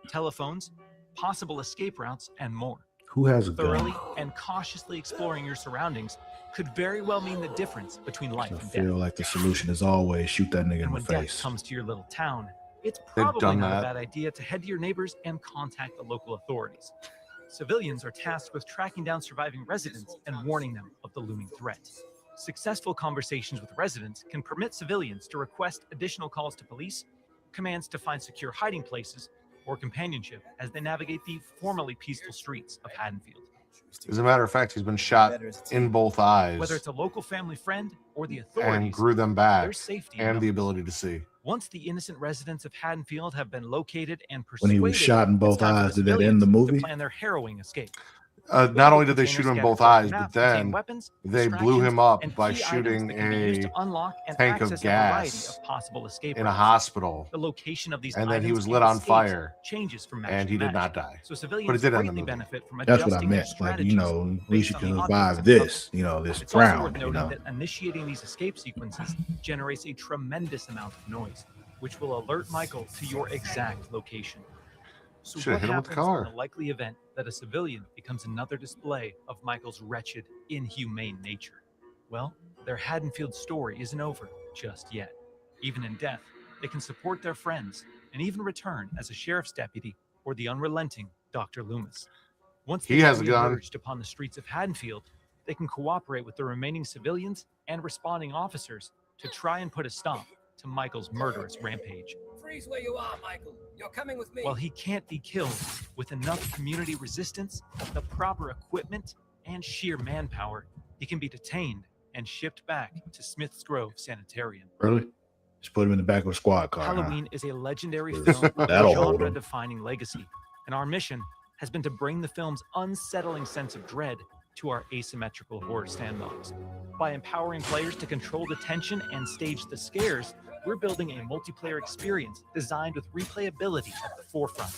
telephones, possible escape routes, and more. Who has a Thoroughly gun? and cautiously exploring your surroundings could very well mean the difference between life I and death. feel like the solution is always shoot that nigga And in the when death face. comes to your little town, it's They've probably done not a that. bad idea to head to your neighbors and contact the local authorities. Civilians are tasked with tracking down surviving residents and warning them of the looming threat. Successful conversations with residents can permit civilians to request additional calls to police, commands to find secure hiding places, or companionship as they navigate the formerly peaceful streets of Haddonfield. As a matter of fact, he's been shot in both eyes. Whether it's a local family friend or the authorities, and grew them back, there's safety in and the numbers. ability to see. Once the innocent residents of Haddonfield have been located and When persuaded, he was shot in it's both time for eyes, the did that end the civilians movie? to plan their harrowing escape. Not only did they shoot him in Containers both scattered eyes, throughout but the map contain then weapons, they blew him distractions, up and by key items shooting that can be used to a unlock and tank of access a variety gas of possible escape in a routes. hospital. The location of these And then he items was and lit on escapes fire, changes from match and to he did match. not die. So civilians But it did end the greatly movie. benefit from That's what I adjusting their meant. Like, strategies at least based you on can the survive objects this, uncovered. this It's also round, worth noting that initiating these escape sequences generates a tremendous amount of noise, which will alert Michael to your exact location. So Should've what hit him with the happens car. in the likely event that a civilian becomes another display of Michael's wretched, inhumane nature? Well, their Haddonfield story isn't over just yet. Even in death, they can support their friends and even return as a sheriff's deputy or the unrelenting Dr. Loomis. Once He they has a gun. re-emerged upon the streets of Haddonfield, they can cooperate with the remaining civilians and responding officers to try and put a stop to Michael's murderous rampage. Freeze where you are, Michael. You're coming with me. While he can't be killed, with enough community resistance, the proper equipment, and sheer manpower, he can be detained and shipped back to Smith's Grove Sanitarium. Really? Just put him in the back of a squad car. Halloween is a legendary Yes, film with a that'll hold him. genre-defining legacy, and our mission has been to bring the film's unsettling sense of dread to our asymmetrical horror sandbox. By empowering players to control the tension and stage the scares, we're building a multiplayer experience designed with replayability at the forefront.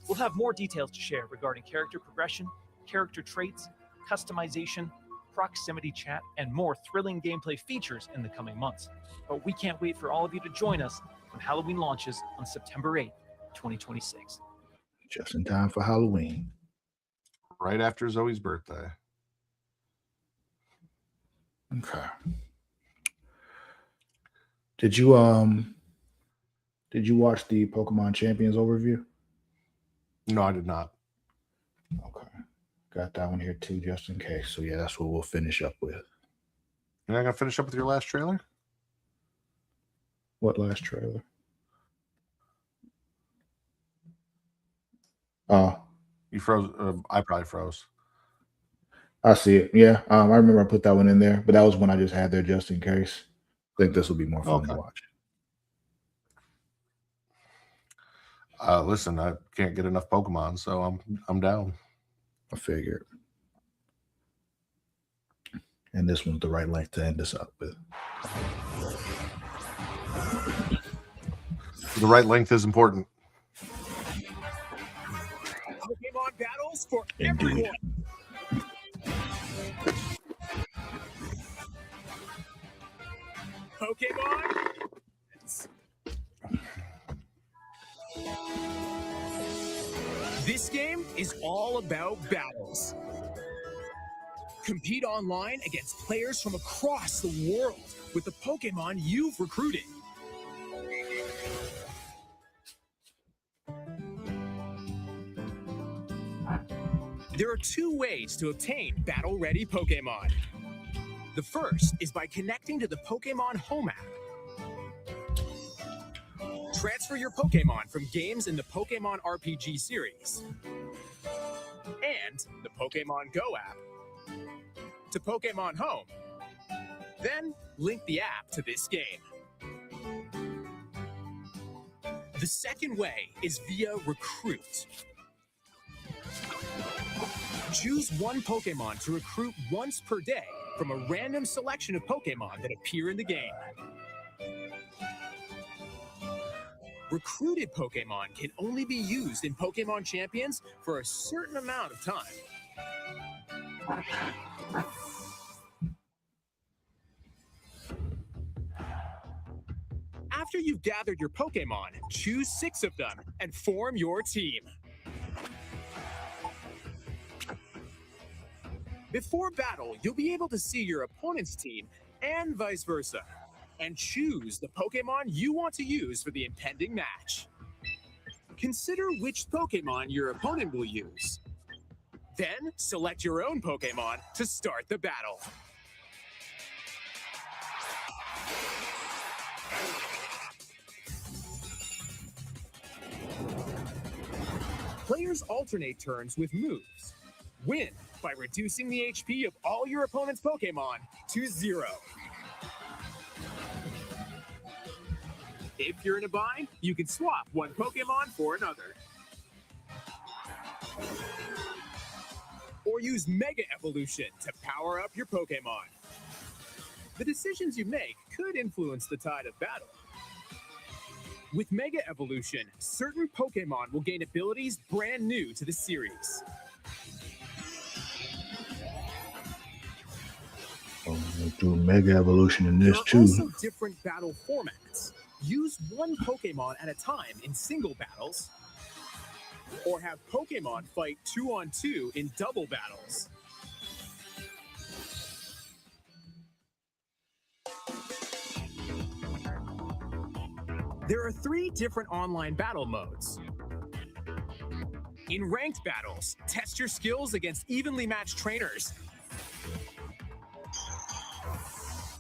We'll have more details to share regarding character progression, character traits, customization, proximity chat, and more thrilling gameplay features in the coming months. But we can't wait for all of you to join us when Halloween launches on September 8th, 2026. Just in time for Halloween. Right after Zoe's birthday. Okay. Did you watch the Pokemon Champions overview? No, I did not. Okay. Got that one here too, just in case. So yeah, that's what we'll finish up with. You're not gonna finish up with your last trailer? What last trailer? Oh, You froze. I probably froze. I see it. Yeah, I remember I put that one in there, but that was one I just had there just in case. I think this will be more fun to watch. Listen, I can't get enough Pokemon, so I'm down. I figured. And this one's the right length to end this up with. The right length is important. Pokemon battles for Indeed. everyone. Pokemon. This game is all about battles. Compete online against players from across the world with the Pokemon you've recruited. There are two ways to obtain battle-ready Pokemon. The first is by connecting to the Pokemon Home app. Transfer your Pokemon from games in the Pokemon RPG series and the Pokemon Go app to Pokemon Home. Then link the app to this game. The second way is via Recruit. Choose one Pokemon to recruit once per day from a random selection of Pokemon that appear in the game. Recruited Pokemon can only be used in Pokemon Champions for a certain amount of time. After you've gathered your Pokemon, choose 6 of them and form your team. Before battle, you'll be able to see your opponent's team and vice versa, and choose the Pokemon you want to use for the impending match. Consider which Pokemon your opponent will use. Then select your own Pokemon to start the battle. Players alternate turns with moves. Win by reducing the HP of all your opponent's Pokemon to 0. If you're in a bind, you can swap one Pokemon for another. Or use Mega Evolution to power up your Pokemon. The decisions you make could influence the tide of battle. With Mega Evolution, certain Pokemon will gain abilities brand new to the series. We'll do Mega Evolution in this There are too. also different battle formats. Use one Pokemon at a time in single battles, or have Pokemon fight 2-on-2 in double battles. There are 3 different online battle modes. In ranked battles, test your skills against evenly matched trainers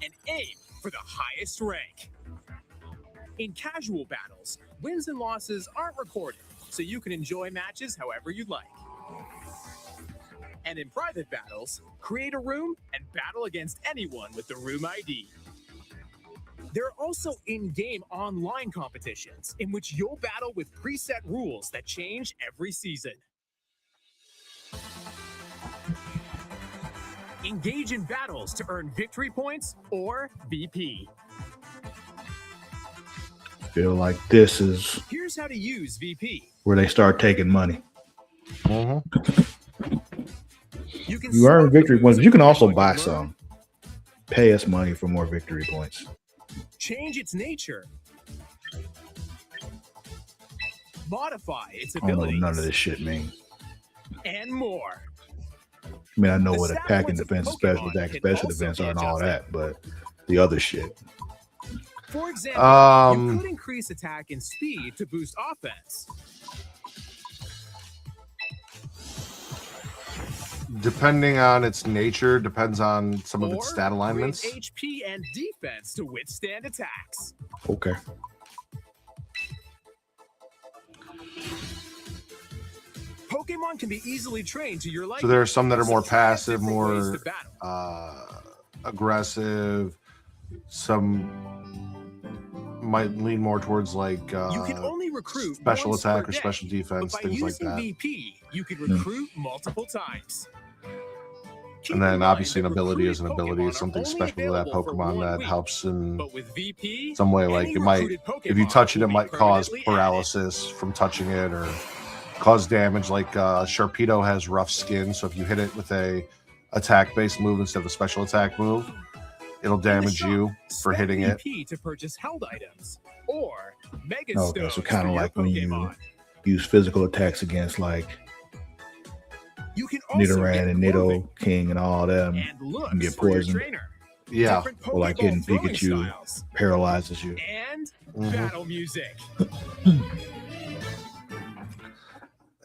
and aim for the highest rank. In casual battles, wins and losses aren't recorded, so you can enjoy matches however you'd like. And in private battles, create a room and battle against anyone with the room ID. There are also in-game online competitions in which you'll battle with preset rules that change every season. Engage in battles to earn victory points or VP. Feel like this is Here's how to use VP. where they start taking money. You You earn victory points, but you can also buy some. Pay us money for more victory points. Change its nature. Modify its I don't know what abilities. none of this shit means. And more. I mean, I know The what stat attacking, points of defense, Pokemon special attack, can special also defense be are and all adjusted. that, but the other shit. For example, you could increase attack and speed to boost offense. Depending on its nature, depends on some of its Or stat alignments. raise HP and defense to withstand attacks. Okay. Pokemon can be easily trained to your liking. So there are some that are more So try passive, different ways more to battle. aggressive. Some might lean more towards like You can only recruit special once attack per or day, special defense, but by things like using that. VP, you can recruit multiple times. Keep And in then mind obviously an that ability is an recruited ability. Pokemon It's are something only special to that available for Pokemon 1 that week. helps in But with VP, some way. Like any it might, recruited if you Pokemon touch it, will it be might cause permanently paralysis from touching it or cause damage. Like Sharpedo has rough skin, so if you hit it with a attack-based move instead of a special attack move, it'll damage you for hitting it. VP to purchase held items or Mega Okay, Stones so kind for of your like when Pokemon. you use physical attacks against like You can also Nidoran get and clothing Nido King and all them and and looks get for your poisoned. trainer. Yeah. Different Or like Pokeball hitting throwing Pikachu styles, paralyzes you. and Mhm. battle music.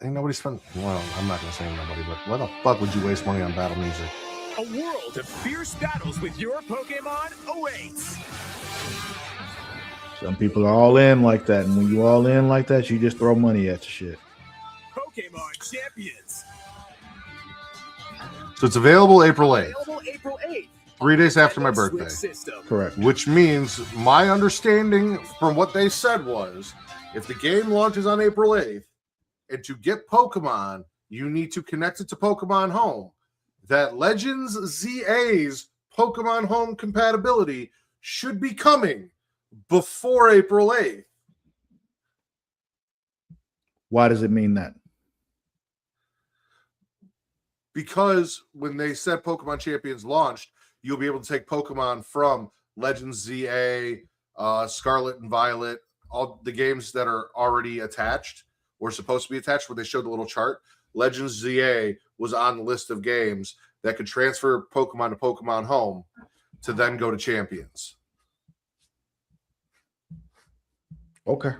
Ain't nobody spent. Well, I'm not gonna say nobody, but why the fuck would you waste money on battle music? A world of fierce battles with your Pokemon awaits. Some people are all in like that, and when you all in like that, you just throw money at the shit. Pokemon Champions. So it's available April 8th, Available April 8th. 3 days after my Nintendo birthday. Switch system. Correct. Which means my understanding from what they said was If the game launches on April 8th, and to get Pokemon, you need to connect it to Pokemon Home, that Legends ZA's Pokemon Home compatibility should be coming before April 8th. Why does it mean that? Because when they said Pokemon Champions launched, you'll be able to take Pokemon from Legends ZA, Scarlet and Violet, all the games that are already attached or supposed to be attached, where they showed the little chart. Legends ZA was on the list of games that could transfer Pokemon to Pokemon Home to then go to Champions. Okay.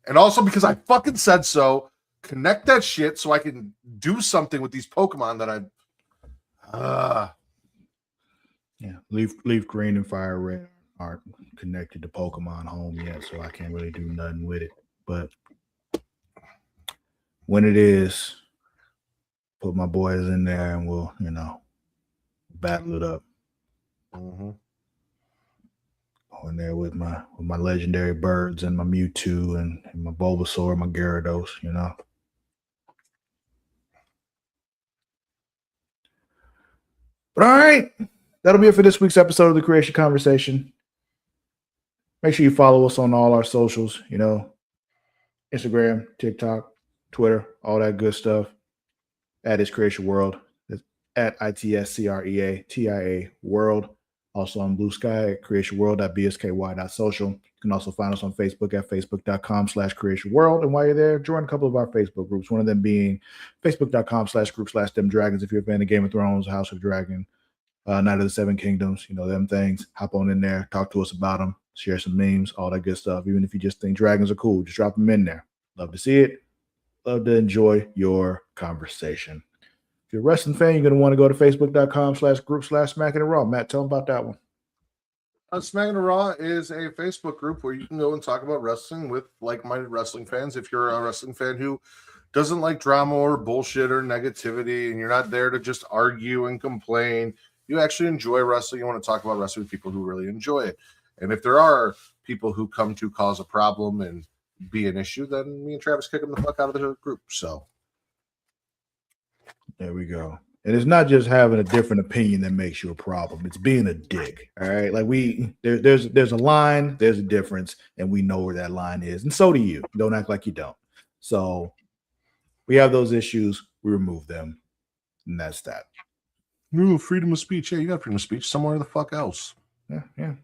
And also because I fucking said so, connect that shit so I can do something with these Pokemon that Yeah, Leaf Green and Fire Red aren't connected to Pokemon Home yet, so I can't really do nothing with it. But when it is, put my boys in there and we'll, battle it up. Mm-hmm. Go in there with my legendary birds and my Mewtwo and my Bulbasaur, my Gyarados, But all right, that'll be it for this week's episode of the Creatia Conversation. Make sure you follow us on all our socials, Instagram, TikTok, Twitter, all that good stuff. At It's Creatia World. It's at ITSCREATIA World. Also on Blue Sky at creatiaworld.bsky.social. You can also find us on Facebook at facebook.com/Creatia World. And while you're there, join a couple of our Facebook groups, one of them being facebook.com/group/Them Dragons. If you're a fan of Game of Thrones, House of Dragon, Night of the Seven Kingdoms, them things. Hop on in there, talk to us about them, share some memes, all that good stuff. Even if you just think dragons are cool, just drop them in there. Love to see it. Love to enjoy your conversation. If you're a wrestling fan, you're going to want to go to facebook.com/group/Smacking It Raw. Matt, tell them about that one. Smacking It Raw is a Facebook group where you can go and talk about wrestling with like-minded wrestling fans. If you're a wrestling fan who doesn't like drama or bullshit or negativity, and you're not there to just argue and complain, you actually enjoy wrestling, you want to talk about wrestling with people who really enjoy it. And if there are people who come to cause a problem and be an issue, then me and Travis kick them the fuck out of the group. So there we go. And it's not just having a different opinion that makes you a problem. It's being a dick. All right. Like there's a line, there's a difference, and we know where that line is. And so do you. Don't act like you don't. So we have those issues, we remove them. And that's that. Ooh, freedom of speech. Yeah, you got freedom of speech somewhere the fuck else. Yeah.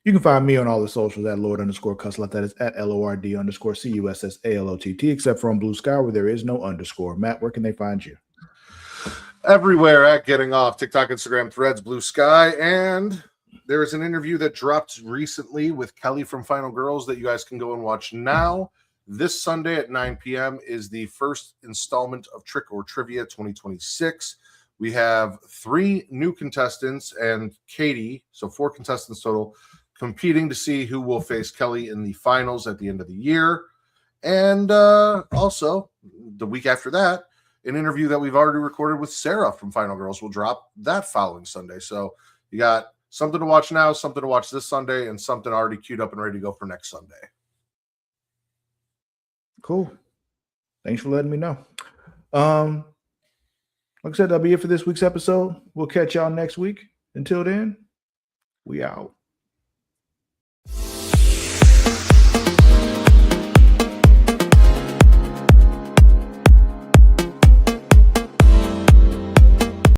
You can find me on all the socials at Lord_Cusslott. That is at LORD_CUSSALOTT, except for on Blue Sky where there is no underscore. Matt, where can they find you? Everywhere at Getting Off, TikTok, Instagram, Threads, Blue Sky. And there is an interview that dropped recently with Kelly from Final Girls that you guys can go and watch now. This Sunday at 9 p.m. is the first installment of Trick or Trivia 2026. We have 3 new contestants and Katie, so 4 contestants total, competing to see who will face Kelly in the finals at the end of the year. And also, the week after that, an interview that we've already recorded with Sarah from Final Girls will drop that following Sunday. So you got something to watch now, something to watch this Sunday, and something already queued up and ready to go for next Sunday. Cool. Thanks for letting me know. Like I said, that'll be it for this week's episode. We'll catch y'all next week. Until then, we out.